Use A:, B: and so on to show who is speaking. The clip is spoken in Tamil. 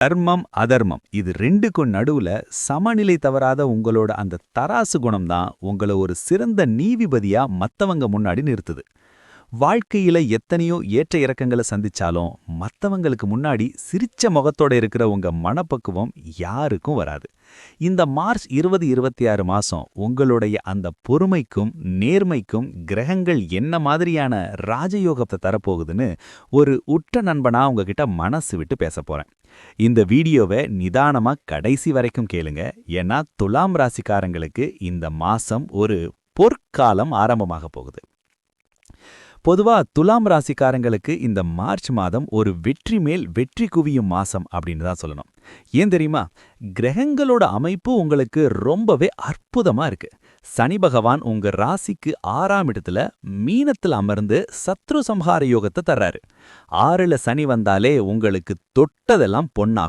A: தர்மம், அதர்மம் இது 2க்கும் நடுவுல சமநிலை தவறாத உங்களோட அந்த தராசு குணம் தான் உங்கள ஒரு சிறந்த நீதிபதியா மத்தவங்க முன்னாடி நிறுத்துது. வாழ்க்கையில எத்தனையோ ஏற்ற இறக்கங்கள சந்திச்சாலும், மத்தவங்களுக்கு முன்னாடி சிரிச்ச முகத்தோட இருக்கிற உங்க மனப்பக்குவம் யாருக்கும் வராது. இந்த மார்ச் 2026 மாசம் உங்களுடைய அந்த பொறுமைக்கும், நேர்மைக்கும் கிரகங்கள் என்ன மாதிரியான ராஜயோகத்த தரப்போகுதுன்னு ஒரு உற்ற நண்பனா உங்ககிட்ட மனசு விட்டு பேசப் போறேன். இந்த வீடியோவ நிதானமா கடைசி வரைக்கும் கேளுங்க. ஏன்னா துலாம் ராசிக்காரங்களுக்கு இந்த மாசம் ஒரு பொற்காலம் ஆரம்பமாக போகுது. பொதுவா துலாம் ராசிக்காரங்களுக்கு இந்த மார்ச் மாதம் ஒரு வெற்றி மேல் வெற்றி குவியும் மாசம் அப்படின்னு தான் சொல்லணும். ஏன் தெரியுமா? கிரகங்களோட அமைப்பு உங்களுக்கு ரொம்பவே அற்புதமா இருக்கு. சனி பகவான் உங்க ராசிக்கு 6ஆம் இடத்துல மீனத்துல அமர்ந்து சத்ரு சம்ஹார யோகத்தை தர்றாரு. 6ல சனி வந்தாலே உங்களுக்கு தொட்டதெல்லாம் பொன்னாகும்.